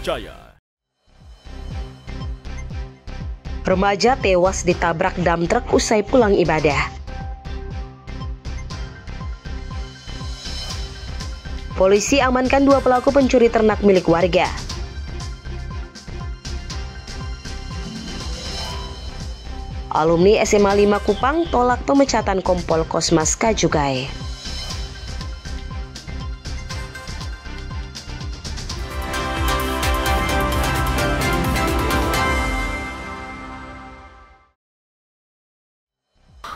terpercaya. Remaja tewas ditabrak dam truk usai pulang ibadah. Polisi amankan 2 pelaku pencuri ternak milik warga. Alumni SMA 5 Kupang tolak pemecatan Kompol Kosmas Kajugai.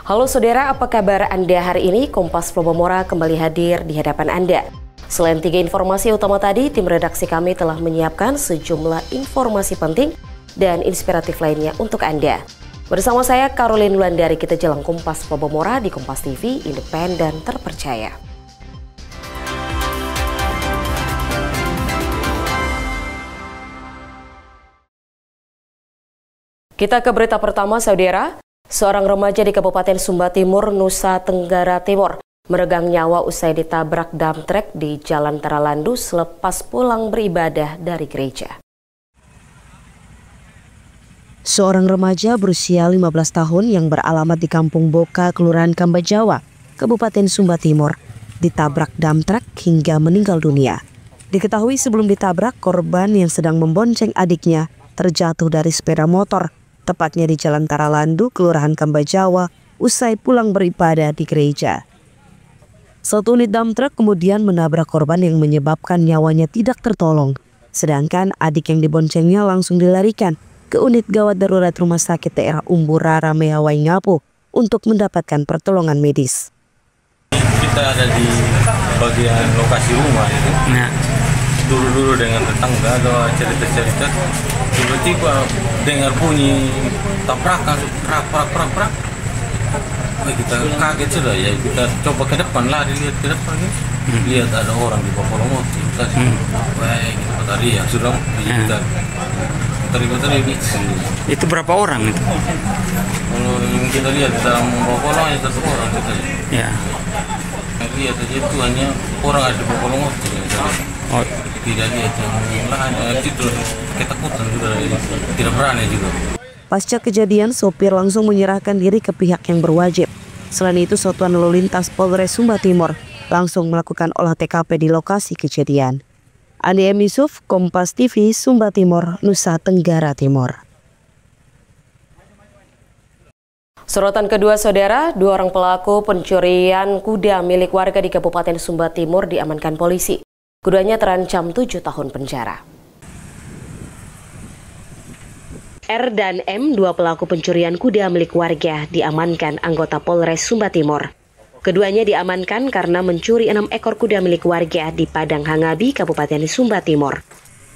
Halo saudara, apa kabar Anda hari ini? Kompas Plobomora kembali hadir di hadapan Anda. Selain 3 informasi utama tadi, tim redaksi kami telah menyiapkan sejumlah informasi penting dan inspiratif lainnya untuk Anda. Bersama saya, Caroline Wulandari, kita jalan Kompas Plobomora di Kompas TV, independen terpercaya. Kita ke berita pertama, saudara. Seorang remaja di Kabupaten Sumba Timur, Nusa Tenggara Timur, meregang nyawa usai ditabrak dump truck di Jalan Taralandu selepas pulang beribadah dari gereja. Seorang remaja berusia 15 tahun yang beralamat di Kampung Boka, Kelurahan Kambajawa, Kabupaten Sumba Timur, ditabrak dump truck hingga meninggal dunia. Diketahui sebelum ditabrak, korban yang sedang membonceng adiknya terjatuh dari sepeda motor, tepatnya di Jalan Taralandu, Kelurahan Kambajawa, usai pulang beribadah di gereja. Satu unit dump truck kemudian menabrak korban yang menyebabkan nyawanya tidak tertolong, sedangkan adik yang diboncengnya langsung dilarikan ke unit gawat darurat Rumah Sakit daerah Umbura Ramea Waingapu untuk mendapatkan pertolongan medis. Kita ada di bagian lokasi rumah itu. Nah, dulu dengan tetangga ada cerita-cerita, tiba-tiba dengar bunyi tabrakan, prak. Kita kaget sudah ya, kita coba ke depan lah, dilihat ke depan nih. Lihat ada orang di bawah kolong motor. Baik, kita tadi ya sudah kita tadi. Itu berapa orang itu? Kalau yang kita lihat dalam bawah kolong itu 1 orang kita lihat. Ya. Lihat aja itu hanya orang ada di bawah kolong motor. Oh. Tidak lihat yang lain, itu ketakutan juga, tidak berani juga. Pasca kejadian, sopir langsung menyerahkan diri ke pihak yang berwajib. Selain itu, Satuan Lalu Lintas Polres Sumba Timur langsung melakukan olah TKP di lokasi kejadian. Andi M. Yusuf, Kompas TV, Sumba Timur, Nusa Tenggara Timur. Sorotan kedua, saudara, 2 orang pelaku pencurian kuda milik warga di Kabupaten Sumba Timur diamankan polisi. Keduanya terancam 7 tahun penjara. R dan M, 2 pelaku pencurian kuda milik warga, diamankan anggota Polres Sumba Timur. Keduanya diamankan karena mencuri 6 ekor kuda milik warga di Padang Hangabi, Kabupaten Sumba Timur.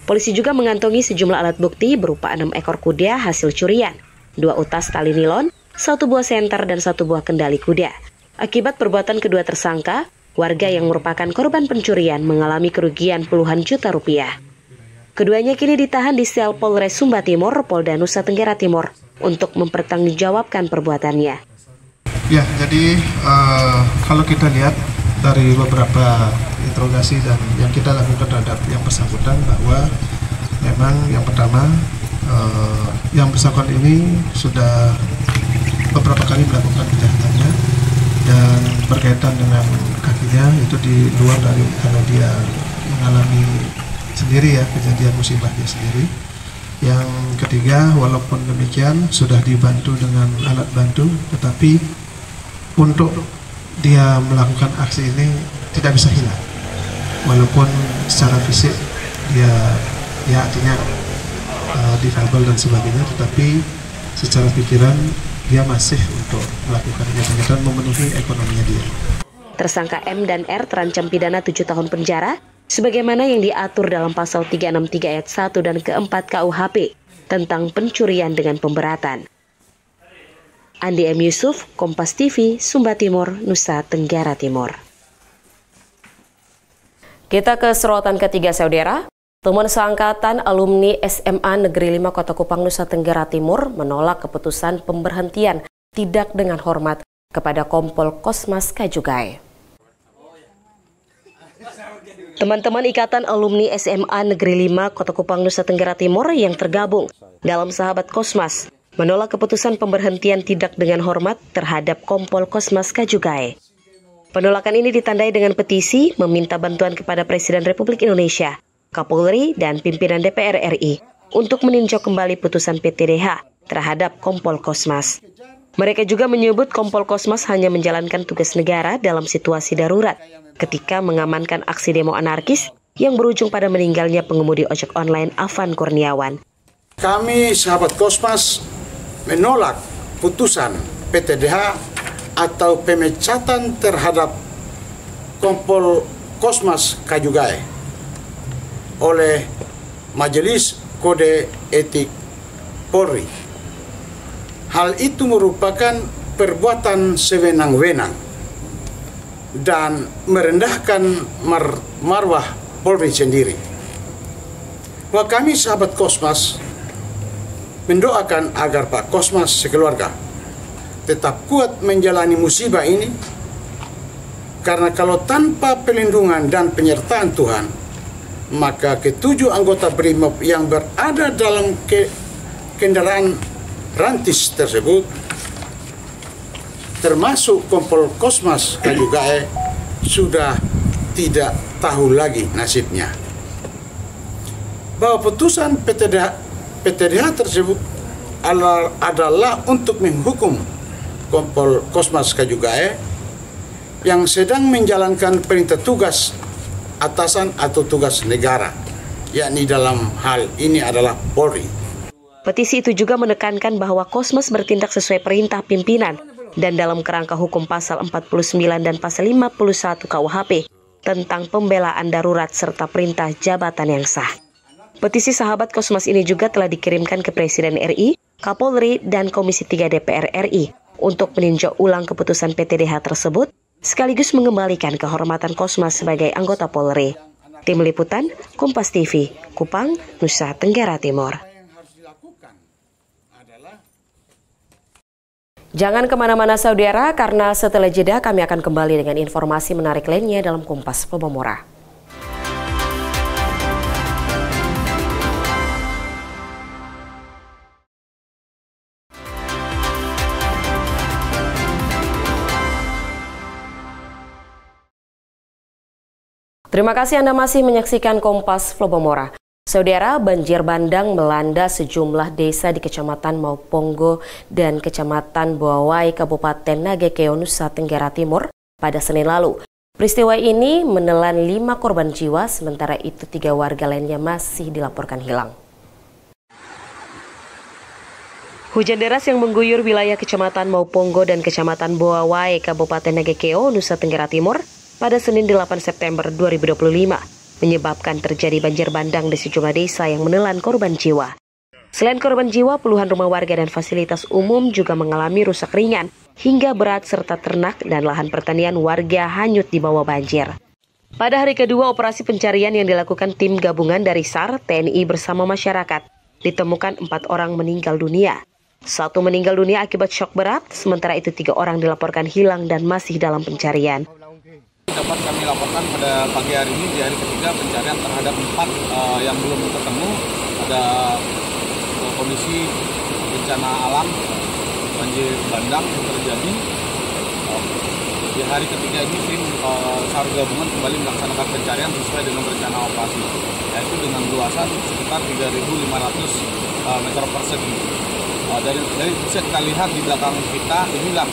Polisi juga mengantongi sejumlah alat bukti berupa 6 ekor kuda hasil curian, 2 utas tali nilon, 1 buah senter, dan 1 buah kendali kuda. Akibat perbuatan kedua tersangka, warga yang merupakan korban pencurian mengalami kerugian puluhan juta rupiah. Keduanya kini ditahan di sel Polres Sumba Timur, Polda Nusa Tenggara Timur untuk mempertanggungjawabkan perbuatannya. Ya, jadi kalau kita lihat dari beberapa interogasi dan yang kita lakukan terhadap yang bersangkutan, bahwa memang yang pertama yang bersangkutan ini sudah beberapa kali melakukan kejahatannya, dan berkaitan dengan kakinya itu di luar dari karena dia mengalami sendiri ya kejadian musibah dia sendiri. Yang ketiga, walaupun demikian sudah dibantu dengan alat bantu, tetapi untuk dia melakukan aksi ini tidak bisa hilang. Walaupun secara fisik dia ya artinya difabel dan sebagainya, tetapi secara pikiran dia masih untuk melakukan kegiatan memenuhi ekonominya dia. Tersangka M dan R terancam pidana 7 tahun penjara sebagaimana yang diatur dalam pasal 363 ayat 1 dan ke-4 KUHP tentang pencurian dengan pemberatan. Andi M. Yusuf, Kompas TV, Sumba Timur, Nusa Tenggara Timur. Kita ke sorotan ketiga, saudara. Teman seangkatan alumni SMA Negeri 5 Kota Kupang, Nusa Tenggara Timur menolak keputusan pemberhentian tidak dengan hormat kepada Kompol Kosmas Kajugai. Teman-teman Ikatan Alumni SMA Negeri 5 Kota Kupang, Nusa Tenggara Timur yang tergabung dalam Sahabat Kosmas menolak keputusan pemberhentian tidak dengan hormat terhadap Kompol Kosmas Kajugae. Penolakan ini ditandai dengan petisi meminta bantuan kepada Presiden Republik Indonesia, Kapolri, dan pimpinan DPR RI untuk meninjau kembali putusan PTDH terhadap Kompol Kosmas. Mereka juga menyebut Kompol Kosmas hanya menjalankan tugas negara dalam situasi darurat ketika mengamankan aksi demo anarkis yang berujung pada meninggalnya pengemudi ojek online Afan Kurniawan. Kami Sahabat Kosmas menolak putusan PTDH atau pemecatan terhadap Kompol Kosmas Kajugae oleh Majelis Kode Etik Polri. Hal itu merupakan perbuatan sewenang-wenang dan merendahkan marwah Polri sendiri. Wah, kami Sahabat Kosmas mendoakan agar Pak Kosmas sekeluarga tetap kuat menjalani musibah ini, karena kalau tanpa perlindungan dan penyertaan Tuhan, maka ketujuh anggota BRIMOB yang berada dalam kendaraan rantis tersebut, termasuk Kompol Kosmas Kajugae, sudah tidak tahu lagi nasibnya. Bahwa putusan PTDH tersebut adalah untuk menghukum Kompol Kosmas Kajugae yang sedang menjalankan perintah tugas atasan atau tugas negara, yakni dalam hal ini adalah Polri. Petisi itu juga menekankan bahwa Kosmas bertindak sesuai perintah pimpinan dan dalam kerangka hukum pasal 49 dan pasal 51 KUHP tentang pembelaan darurat serta perintah jabatan yang sah. Petisi Sahabat Kosmas ini juga telah dikirimkan ke Presiden RI, Kapolri, dan Komisi 3 DPR RI untuk meninjau ulang keputusan PTDH tersebut, sekaligus mengembalikan kehormatan Kosmas sebagai anggota Polri. Tim Liputan, Kompas TV, Kupang, Nusa Tenggara Timur. Jangan kemana-mana saudara, karena setelah jeda kami akan kembali dengan informasi menarik lainnya dalam Kompas Pemomora. Terima kasih Anda masih menyaksikan Kompas Pemomora. Saudara, banjir bandang melanda sejumlah desa di Kecamatan Mauponggo dan Kecamatan Boawai, Kabupaten Nagekeo, Nusa Tenggara Timur pada Senin lalu. Peristiwa ini menelan 5 korban jiwa, sementara itu 3 warga lainnya masih dilaporkan hilang. Hujan deras yang mengguyur wilayah Kecamatan Mauponggo dan Kecamatan Boawai, Kabupaten Nagekeo, Nusa Tenggara Timur pada Senin 8 September 2025. Menyebabkan terjadi banjir bandang di sejumlah desa yang menelan korban jiwa. Selain korban jiwa, puluhan rumah warga dan fasilitas umum juga mengalami rusak ringan hingga berat serta ternak dan lahan pertanian warga hanyut di bawah banjir. Pada hari kedua operasi pencarian yang dilakukan tim gabungan dari SAR, TNI bersama masyarakat, ditemukan 4 orang meninggal dunia. 1 meninggal dunia akibat syok berat, sementara itu 3 orang dilaporkan hilang dan masih dalam pencarian. Dapat kami laporkan pada pagi hari ini di hari ketiga pencarian terhadap 4 yang belum ketemu. Ada kondisi bencana alam banjir bandang yang terjadi. Di hari ketiga ini tim SAR gabungan kembali melaksanakan pencarian sesuai dengan rencana operasi, yaitu dengan luasan sekitar 3.500 meter persegi. Dari bisa kita lihat di belakang kita, inilah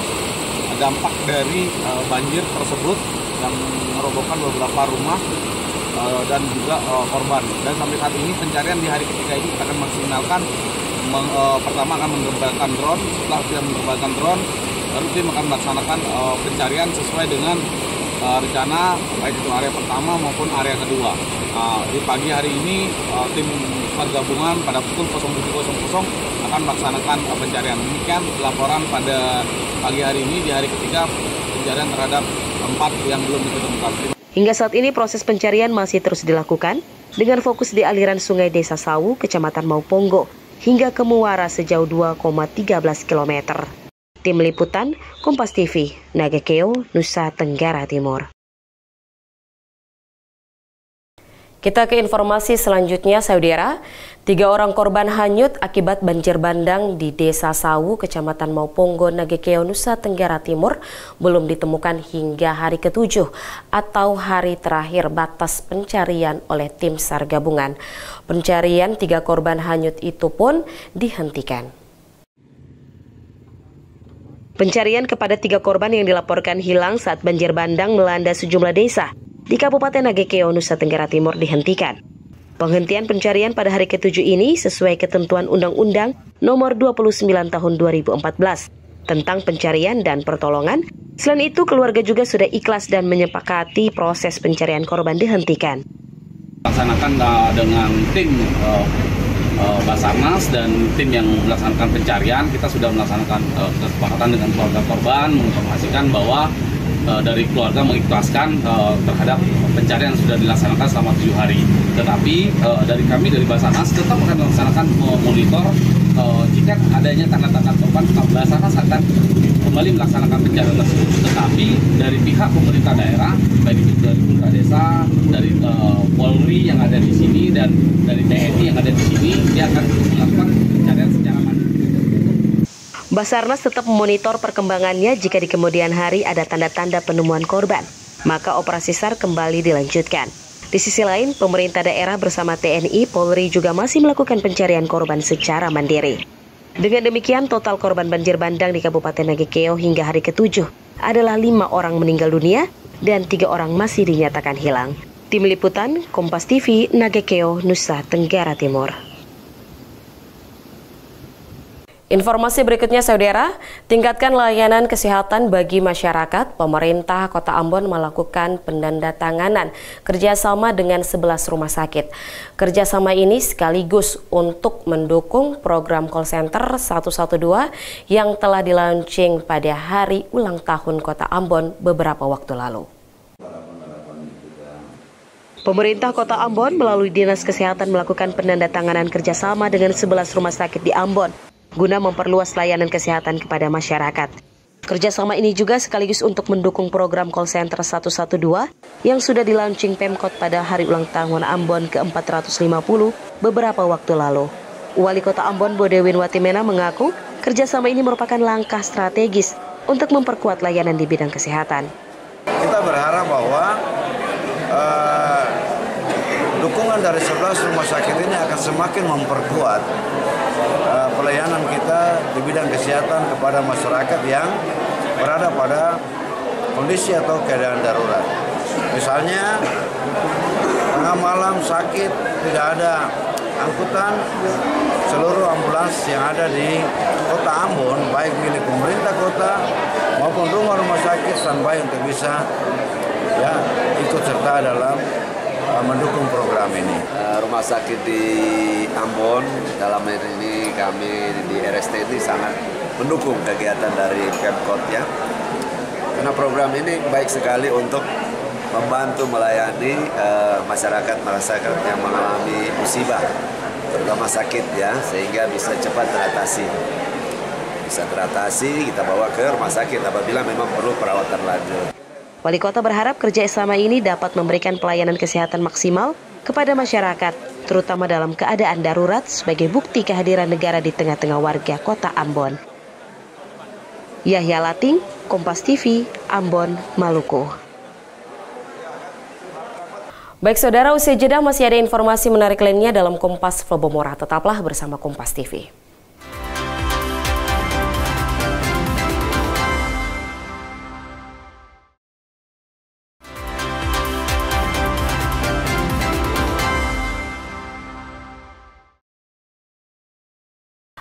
dampak dari banjir tersebut yang merobohkan beberapa rumah dan juga korban. Dan sampai saat ini pencarian di hari ketiga ini kita akan maksimalkan. Pertama akan mengembangkan drone, setelah kita mengembangkan drone, baru tim akan melaksanakan pencarian sesuai dengan rencana, baik itu area pertama maupun area kedua. Di pagi hari ini tim gabungan pada pukul 07.00 akan melaksanakan pencarian. Demikian laporan pada pagi hari ini di hari ketiga pencarian terhadap 4 yang belum ditemukan. Hingga saat ini proses pencarian masih terus dilakukan dengan fokus di aliran sungai Desa Sawu, Kecamatan Mauponggo, hingga ke Muara sejauh 2,13 km. Tim Liputan, Kompas TV, Nagekeo, Nusa Tenggara Timur. Kita ke informasi selanjutnya, saudara. 3 orang korban hanyut akibat banjir bandang di Desa Sawu, Kecamatan Mauponggo, Nagekeo, Nusa Tenggara Timur belum ditemukan hingga hari ke-7 atau hari terakhir batas pencarian oleh tim SAR gabungan. Pencarian 3 korban hanyut itu pun dihentikan. Pencarian kepada 3 korban yang dilaporkan hilang saat banjir bandang melanda sejumlah desa di Kabupaten Nagekeo, Nusa Tenggara Timur dihentikan. Penghentian pencarian pada hari ke-7 ini sesuai ketentuan Undang-Undang Nomor 29 Tahun 2014 tentang pencarian dan pertolongan. Selain itu, keluarga juga sudah ikhlas dan menyepakati proses pencarian korban dihentikan. Laksanakan dengan tim Basarnas dan tim yang melaksanakan pencarian, kita sudah melaksanakan kesepakatan dengan keluarga korban, menginformasikan bahwa dari keluarga mengikhlaskan terhadap pencarian yang sudah dilaksanakan selama 7 hari. Tetapi dari kami dari Basarnas tetap akan melaksanakan monitor jika adanya tanda-tanda korban, Basarnas akan kembali melaksanakan pencarian tersebut. Tetapi dari pihak pemerintah daerah, baik itu dari pemerintah desa, dari Polri yang ada di sini dan dari TNI yang ada di sini, dia akan melakukan pencarian secara mandiri. Basarnas tetap memonitor perkembangannya. Jika di kemudian hari ada tanda-tanda penemuan korban, maka operasi SAR kembali dilanjutkan. Di sisi lain, pemerintah daerah bersama TNI, Polri juga masih melakukan pencarian korban secara mandiri. Dengan demikian, total korban banjir bandang di Kabupaten Nagekeo hingga hari ke-7 adalah 5 orang meninggal dunia dan 3 orang masih dinyatakan hilang. Tim Liputan, Kompas TV, Nagekeo, Nusa Tenggara Timur. Informasi berikutnya, saudara, tingkatkan layanan kesehatan bagi masyarakat. Pemerintah Kota Ambon melakukan penandatanganan kerjasama dengan 11 rumah sakit. Kerjasama ini sekaligus untuk mendukung program call center 112 yang telah dilaunching pada hari ulang tahun Kota Ambon beberapa waktu lalu. Pemerintah Kota Ambon melalui Dinas Kesehatan melakukan penandatanganan kerjasama dengan 11 rumah sakit di Ambon guna memperluas layanan kesehatan kepada masyarakat. Kerjasama ini juga sekaligus untuk mendukung program call center 112 yang sudah dilaunching Pemkot pada hari ulang tahun Ambon ke-450 beberapa waktu lalu. Wali Kota Ambon Bodewin Watimena mengaku kerjasama ini merupakan langkah strategis untuk memperkuat layanan di bidang kesehatan. Kita berharap bahwa dukungan dari 11 rumah sakit ini akan semakin memperkuat pelayanan kita di bidang kesehatan kepada masyarakat yang berada pada kondisi atau keadaan darurat. Misalnya tengah malam sakit, tidak ada angkutan, seluruh ambulans yang ada di Kota Ambon, baik milik pemerintah kota maupun rumah-rumah sakit standby untuk bisa ikut serta dalam mendukung program ini. Rumah sakit di Ambon dalam ini kami di RST ini sangat mendukung kegiatan dari Pemkot ya. Karena program ini baik sekali untuk membantu melayani masyarakat yang mengalami musibah, terutama sakit ya, sehingga bisa cepat teratasi. Bisa teratasi, kita bawa ke rumah sakit apabila memang perlu perawatan lanjut. Wali Kota berharap kerjasama ini dapat memberikan pelayanan kesehatan maksimal kepada masyarakat, terutama dalam keadaan darurat sebagai bukti kehadiran negara di tengah-tengah warga Kota Ambon. Yahya Lating, Kompas TV, Ambon, Maluku. Baik saudara, usai jeda masih ada informasi menarik lainnya dalam Kompas Flobomora. Tetaplah bersama Kompas TV.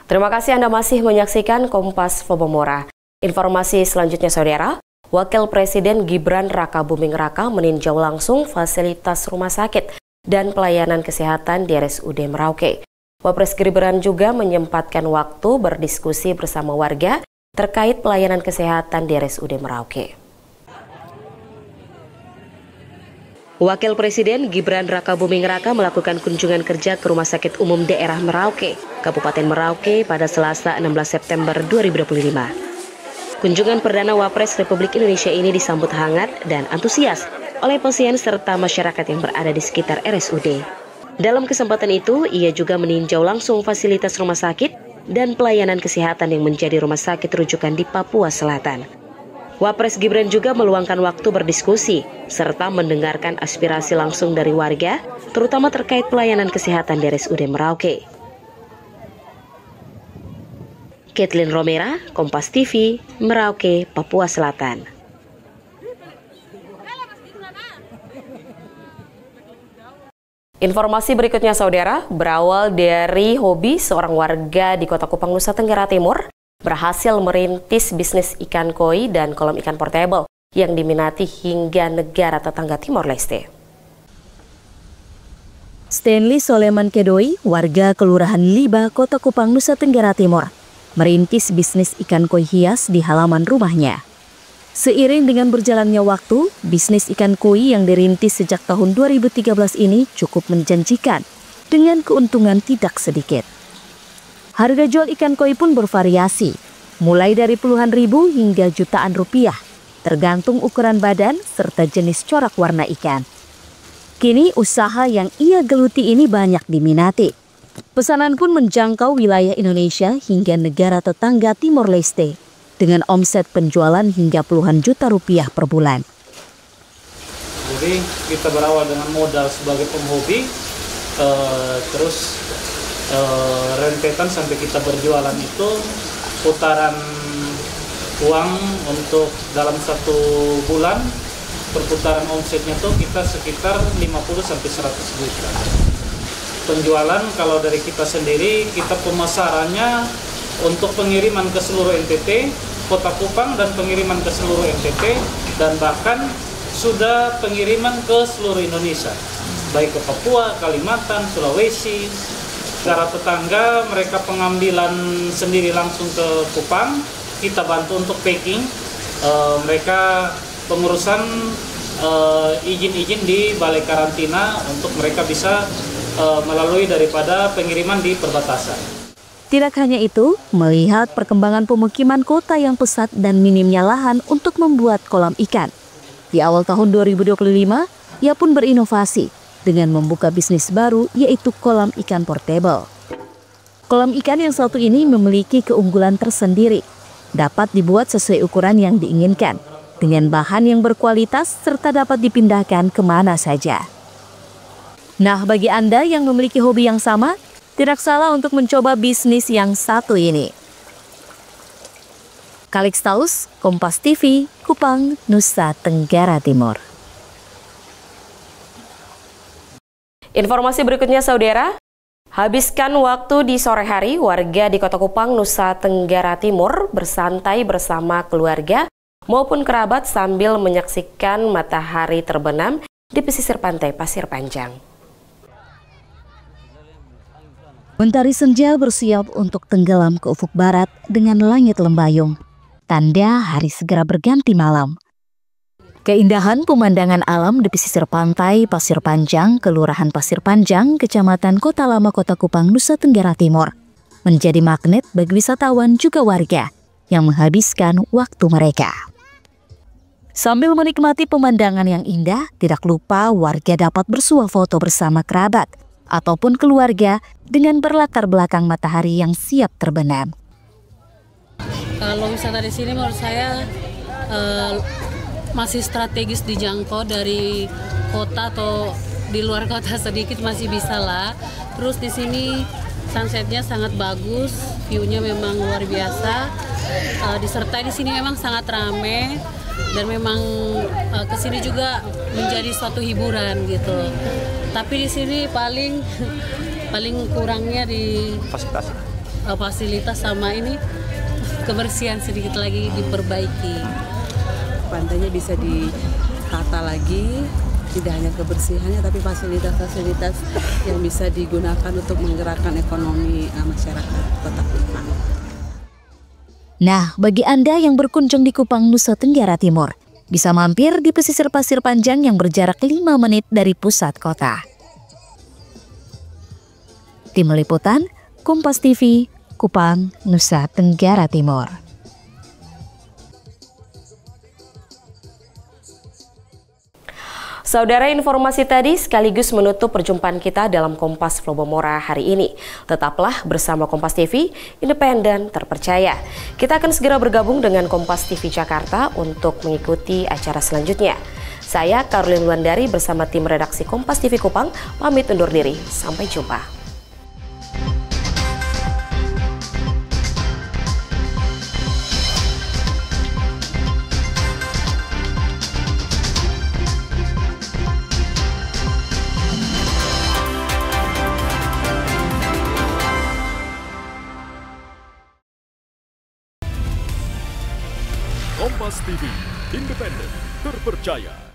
Terima kasih Anda masih menyaksikan Kompas Flobomora. Informasi selanjutnya saudara, Wakil Presiden Gibran Rakabuming Raka meninjau langsung fasilitas rumah sakit dan pelayanan kesehatan di RSUD Merauke. Wapres Gibran juga menyempatkan waktu berdiskusi bersama warga terkait pelayanan kesehatan di RSUD Merauke. Wakil Presiden Gibran Rakabuming Raka melakukan kunjungan kerja ke Rumah Sakit Umum Daerah Merauke, Kabupaten Merauke pada Selasa 16 September 2025. Kunjungan perdana Wapres Republik Indonesia ini disambut hangat dan antusias oleh pasien serta masyarakat yang berada di sekitar RSUD. Dalam kesempatan itu, ia juga meninjau langsung fasilitas rumah sakit dan pelayanan kesehatan yang menjadi rumah sakit rujukan di Papua Selatan. Wapres Gibran juga meluangkan waktu berdiskusi serta mendengarkan aspirasi langsung dari warga, terutama terkait pelayanan kesehatan di RSUD Merauke. Kathleen Romera, Kompas TV, Merauke, Papua Selatan. Informasi berikutnya, saudara, berawal dari hobi seorang warga di Kota Kupang, Nusa Tenggara Timur, berhasil merintis bisnis ikan koi dan kolam ikan portable yang diminati hingga negara tetangga Timor Leste. Stanley Soleman Kedoi, warga Kelurahan Liba, Kota Kupang, Nusa Tenggara Timur, merintis bisnis ikan koi hias di halaman rumahnya. Seiring dengan berjalannya waktu, bisnis ikan koi yang dirintis sejak tahun 2013 ini cukup menjanjikan dengan keuntungan tidak sedikit. Harga jual ikan koi pun bervariasi, mulai dari puluhan ribu hingga jutaan rupiah, tergantung ukuran badan serta jenis corak warna ikan. Kini usaha yang ia geluti ini banyak diminati. Pesanan pun menjangkau wilayah Indonesia hingga negara tetangga Timor Leste, dengan omset penjualan hingga puluhan juta rupiah per bulan. Jadi kita berawal dengan modal sebagai penghobi, terus rentetan sampai kita berjualan itu putaran uang untuk dalam 1 bulan, perputaran omsetnya tuh kita sekitar 50 sampai 100 juta. Penjualan kalau dari kita sendiri, kita pemasarannya untuk pengiriman ke seluruh NTT, Kota Kupang, dan pengiriman ke seluruh NTT, dan bahkan sudah pengiriman ke seluruh Indonesia, baik ke Papua, Kalimantan, Sulawesi. Secara tetangga mereka pengambilan sendiri langsung ke Kupang, kita bantu untuk packing, mereka pengurusan izin-izin di balai karantina untuk mereka bisa melalui daripada pengiriman di perbatasan. Tidak hanya itu, melihat perkembangan pemukiman kota yang pesat dan minimnya lahan untuk membuat kolam ikan. Di awal tahun 2025, ia pun berinovasi dengan membuka bisnis baru, yaitu kolam ikan portable. Kolam ikan yang satu ini memiliki keunggulan tersendiri, dapat dibuat sesuai ukuran yang diinginkan, dengan bahan yang berkualitas serta dapat dipindahkan kemana saja. Nah, bagi Anda yang memiliki hobi yang sama, tidak salah untuk mencoba bisnis yang satu ini. Kalixtaus, Kompas TV, Kupang, Nusa Tenggara Timur. Informasi berikutnya, saudara. Habiskan waktu di sore hari, warga di Kota Kupang, Nusa Tenggara Timur bersantai bersama keluarga maupun kerabat sambil menyaksikan matahari terbenam di pesisir pantai Pasir Panjang. Mentari senja bersiap untuk tenggelam ke ufuk barat dengan langit lembayung, tanda hari segera berganti malam. Keindahan pemandangan alam di pesisir pantai Pasir Panjang, Kelurahan Pasir Panjang, Kecamatan Kota Lama, Kota Kupang, Nusa Tenggara Timur, menjadi magnet bagi wisatawan juga warga yang menghabiskan waktu mereka. Sambil menikmati pemandangan yang indah, tidak lupa warga dapat bersuah foto bersama kerabat ataupun keluarga dengan berlatar belakang matahari yang siap terbenam. Kalau wisata di sini menurut saya masih strategis dijangkau, dari kota atau di luar kota sedikit masih bisa lah. Terus di sini sunsetnya sangat bagus, view-nya memang luar biasa. Disertai di sini memang sangat ramai dan memang kesini juga menjadi suatu hiburan gitu. Tapi di sini paling kurangnya di fasilitas sama ini kebersihan sedikit lagi diperbaiki. Pantainya bisa ditata lagi, tidak hanya kebersihannya tapi fasilitas-fasilitas yang bisa digunakan untuk menggerakkan ekonomi masyarakat Kota Kupang. Nah, bagi Anda yang berkunjung di Kupang, Nusa Tenggara Timur, bisa mampir di pesisir Pasir Panjang yang berjarak 5 menit dari pusat kota. Tim Liputan, Kompas TV, Kupang, Nusa Tenggara Timur. Saudara, informasi tadi sekaligus menutup perjumpaan kita dalam Kompas Flobomora hari ini. Tetaplah bersama Kompas TV, independen, terpercaya. Kita akan segera bergabung dengan Kompas TV Jakarta untuk mengikuti acara selanjutnya. Saya Karolin Luandari bersama tim redaksi Kompas TV Kupang, pamit undur diri. Sampai jumpa. Kompas TV, independen, terpercaya.